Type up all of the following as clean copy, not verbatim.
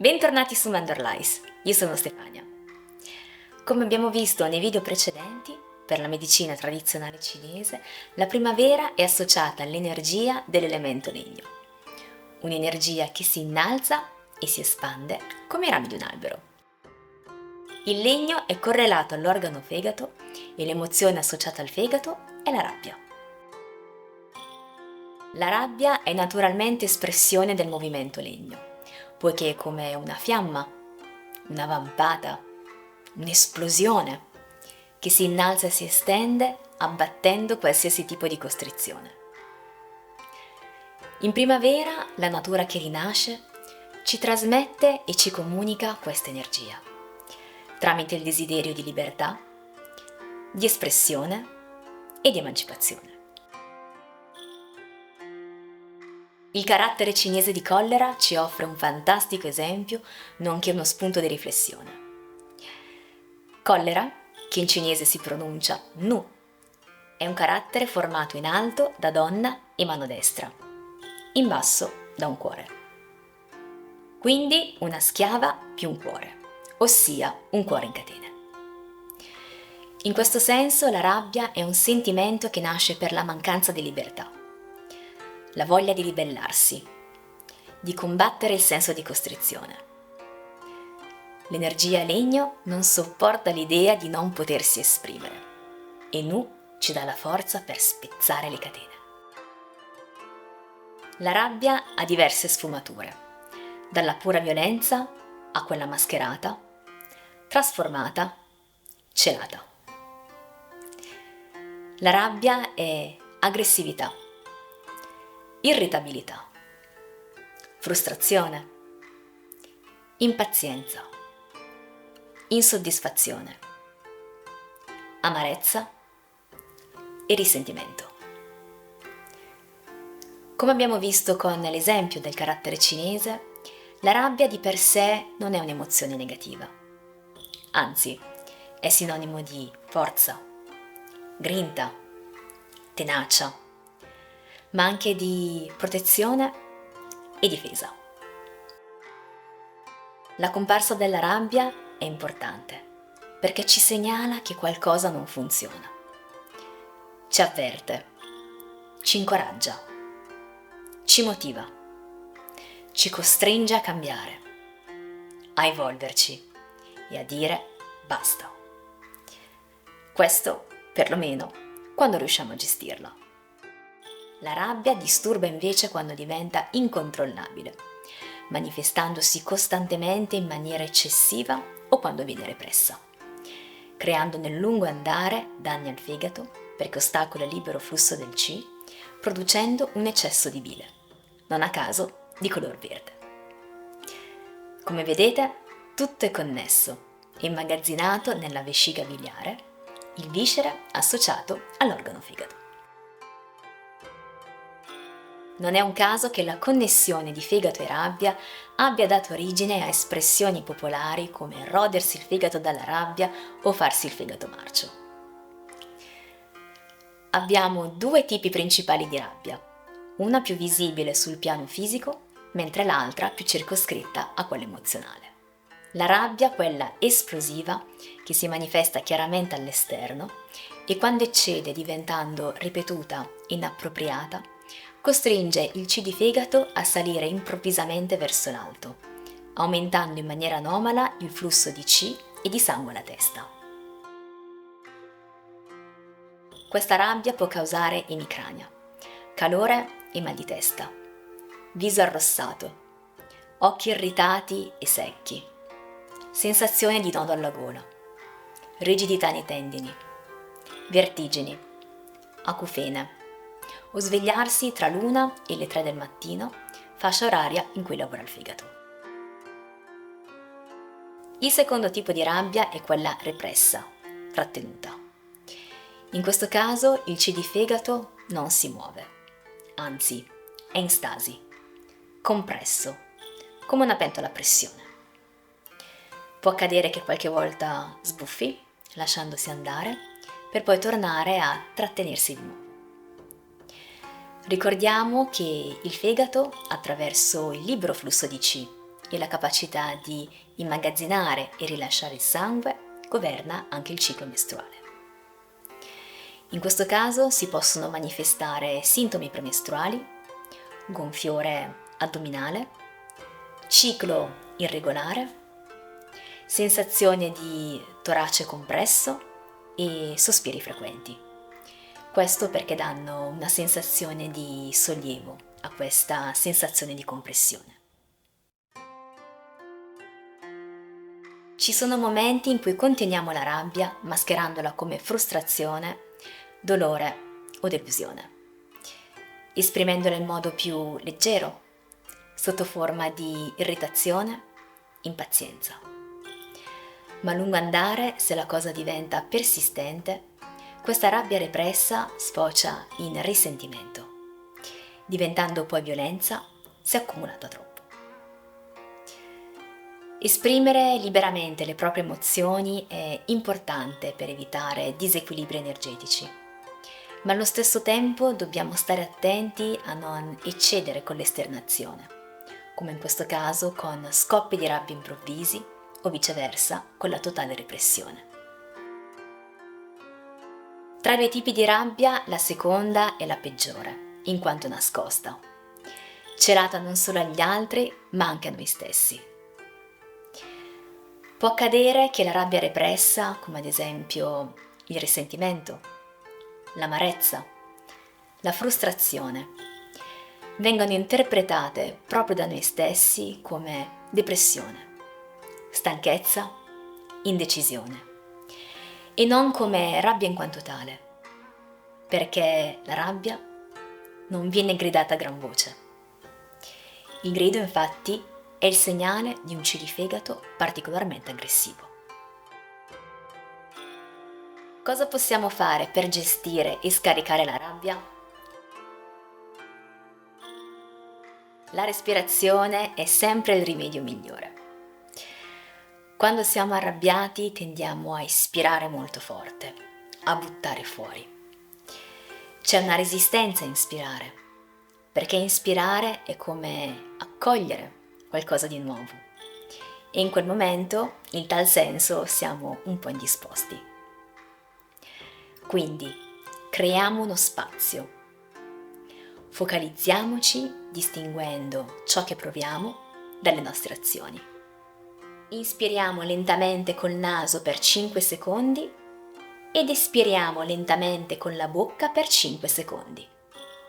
Bentornati su Mandorlice, io sono Stefania. Come abbiamo visto nei video precedenti, per la medicina tradizionale cinese, la primavera è associata all'energia dell'elemento legno. Un'energia che si innalza e si espande come i rami di un albero. Il legno è correlato all'organo fegato e l'emozione associata al fegato è la rabbia. La rabbia è naturalmente espressione del movimento legno, poiché è come una fiamma, una vampata, un'esplosione che si innalza e si estende abbattendo qualsiasi tipo di costrizione. In primavera la natura che rinasce ci trasmette e ci comunica questa energia, tramite il desiderio di libertà, di espressione e di emancipazione. Il carattere cinese di Collera ci offre un fantastico esempio, nonché uno spunto di riflessione. Collera, che in cinese si pronuncia Nu, è un carattere formato in alto da donna e mano destra, in basso da un cuore. Quindi una schiava più un cuore, ossia un cuore in catene. In questo senso la rabbia è un sentimento che nasce per la mancanza di libertà, la voglia di ribellarsi, di combattere il senso di costrizione. L'energia legno non sopporta l'idea di non potersi esprimere e Nu ci dà la forza per spezzare le catene. La rabbia ha diverse sfumature, dalla pura violenza a quella mascherata, trasformata, celata. La rabbia è aggressività, irritabilità, frustrazione, impazienza, insoddisfazione, amarezza e risentimento. Come abbiamo visto con l'esempio del carattere cinese, la rabbia di per sé non è un'emozione negativa, anzi è sinonimo di forza, grinta, tenacia, ma anche di protezione e difesa. La comparsa della rabbia è importante perché ci segnala che qualcosa non funziona. Ci avverte, ci incoraggia, ci motiva, ci costringe a cambiare, a evolverci e a dire basta. Questo, perlomeno, quando riusciamo a gestirla. La rabbia disturba invece quando diventa incontrollabile, manifestandosi costantemente in maniera eccessiva o quando viene repressa, creando nel lungo andare danni al fegato perché ostacola il libero flusso del Qi, producendo un eccesso di bile, non a caso di color verde. Come vedete, tutto è connesso, immagazzinato nella vescica biliare, il viscere associato all'organo fegato. Non è un caso che la connessione di fegato e rabbia abbia dato origine a espressioni popolari come rodersi il fegato dalla rabbia o farsi il fegato marcio. Abbiamo due tipi principali di rabbia, una più visibile sul piano fisico, mentre l'altra più circoscritta a quella emozionale. La rabbia, quella esplosiva, che si manifesta chiaramente all'esterno e quando eccede diventando ripetuta, inappropriata, costringe il Qi di fegato a salire improvvisamente verso l'alto, aumentando in maniera anomala il flusso di Qi e di sangue alla testa. Questa rabbia può causare emicrania, calore e mal di testa, viso arrossato, occhi irritati e secchi, sensazione di nodo alla gola, rigidità nei tendini, vertigini, acufene, o svegliarsi tra l'1 e le 3 del mattino, fascia oraria in cui lavora il fegato. Il secondo tipo di rabbia è quella repressa, trattenuta. In questo caso il Qi di fegato non si muove, anzi è in stasi, compresso, come una pentola a pressione. Può accadere che qualche volta sbuffi, lasciandosi andare, per poi tornare a trattenersi di nuovo. Ricordiamo che il fegato, attraverso il libero flusso di Qi e la capacità di immagazzinare e rilasciare il sangue governa anche il ciclo mestruale. In questo caso si possono manifestare sintomi premestruali, gonfiore addominale, ciclo irregolare, sensazione di torace compresso e sospiri frequenti. Questo perché danno una sensazione di sollievo a questa sensazione di compressione. Ci sono momenti in cui conteniamo la rabbia mascherandola come frustrazione, dolore o delusione, esprimendola in modo più leggero, sotto forma di irritazione, impazienza. Ma a lungo andare, se la cosa diventa persistente, questa rabbia repressa sfocia in risentimento, diventando poi violenza se accumulata troppo. Esprimere liberamente le proprie emozioni è importante per evitare disequilibri energetici, ma allo stesso tempo dobbiamo stare attenti a non eccedere con l'esternazione, come in questo caso con scoppi di rabbia improvvisi o viceversa con la totale repressione. Tra i due tipi di rabbia, la seconda è la peggiore, in quanto nascosta, celata non solo agli altri, ma anche a noi stessi. Può accadere che la rabbia repressa, come ad esempio il risentimento, l'amarezza, la frustrazione, vengano interpretate proprio da noi stessi come depressione, stanchezza, indecisione, e non come rabbia in quanto tale, perché la rabbia non viene gridata a gran voce. Il grido, infatti, è il segnale di un cilifegato particolarmente aggressivo. Cosa possiamo fare per gestire e scaricare la rabbia? La respirazione è sempre il rimedio migliore. Quando siamo arrabbiati tendiamo a ispirare molto forte, a buttare fuori. C'è una resistenza a inspirare, perché inspirare è come accogliere qualcosa di nuovo e in quel momento, in tal senso, siamo un po' indisposti. Quindi, creiamo uno spazio. Focalizziamoci distinguendo ciò che proviamo dalle nostre azioni. Inspiriamo lentamente col naso per 5 secondi ed espiriamo lentamente con la bocca per 5 secondi.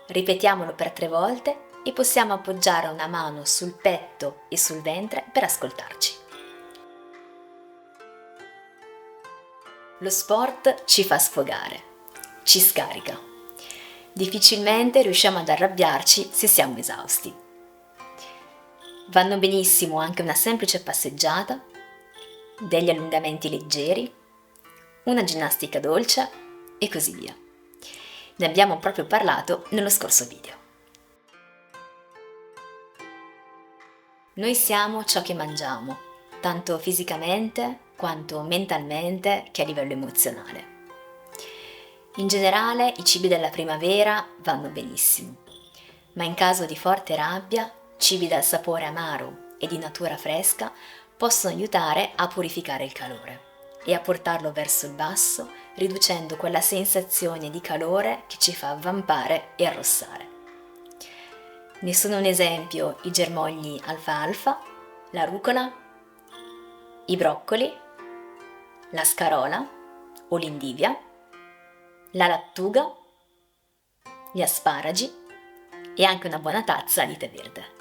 Ripetiamolo per 3 volte e possiamo appoggiare una mano sul petto e sul ventre per ascoltarci. Lo sport ci fa sfogare, ci scarica. Difficilmente riusciamo ad arrabbiarci se siamo esausti. Vanno benissimo anche una semplice passeggiata, degli allungamenti leggeri, una ginnastica dolce e così via. Ne abbiamo proprio parlato nello scorso video. Noi siamo ciò che mangiamo, tanto fisicamente quanto mentalmente che a livello emozionale. In generale i cibi della primavera vanno benissimo, ma in caso di forte rabbia, cibi dal sapore amaro e di natura fresca possono aiutare a purificare il calore e a portarlo verso il basso, riducendo quella sensazione di calore che ci fa avvampare e arrossare. Ne sono un esempio i germogli alfalfa, la rucola, i broccoli, la scarola o l'indivia, la lattuga, gli asparagi e anche una buona tazza di tè verde.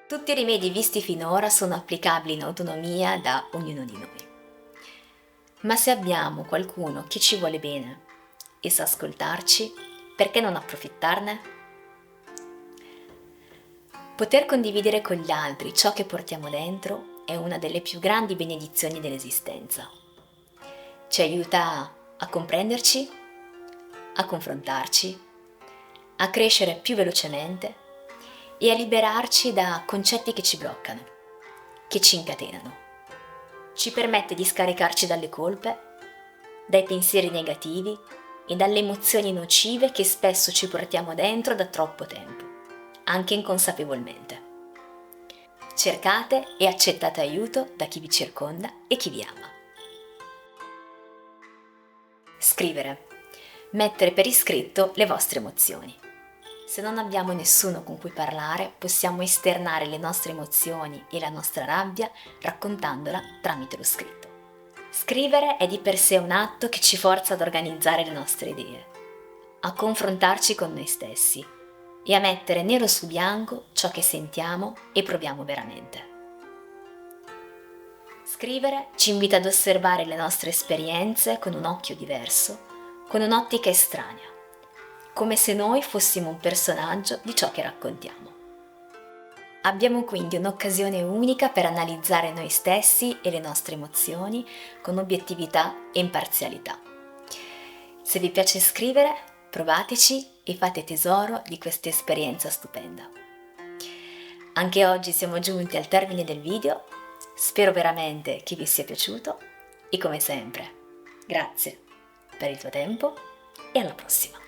Tutti i rimedi visti finora sono applicabili in autonomia da ognuno di noi. Ma se abbiamo qualcuno che ci vuole bene e sa ascoltarci, perché non approfittarne? Poter condividere con gli altri ciò che portiamo dentro è una delle più grandi benedizioni dell'esistenza. Ci aiuta a comprenderci, a confrontarci, a crescere più velocemente e a liberarci da concetti che ci bloccano, che ci incatenano. Ci permette di scaricarci dalle colpe, dai pensieri negativi e dalle emozioni nocive che spesso ci portiamo dentro da troppo tempo, anche inconsapevolmente. Cercate e accettate aiuto da chi vi circonda e chi vi ama. Scrivere. Mettere per iscritto le vostre emozioni. Se non abbiamo nessuno con cui parlare, possiamo esternare le nostre emozioni e la nostra rabbia raccontandola tramite lo scritto. Scrivere è di per sé un atto che ci forza ad organizzare le nostre idee, a confrontarci con noi stessi e a mettere nero su bianco ciò che sentiamo e proviamo veramente. Scrivere ci invita ad osservare le nostre esperienze con un occhio diverso, con un'ottica estranea, come se noi fossimo un personaggio di ciò che raccontiamo. Abbiamo quindi un'occasione unica per analizzare noi stessi e le nostre emozioni con obiettività e imparzialità. Se vi piace scrivere, provateci e fate tesoro di questa esperienza stupenda. Anche oggi siamo giunti al termine del video, spero veramente che vi sia piaciuto e come sempre, grazie per il tuo tempo e alla prossima!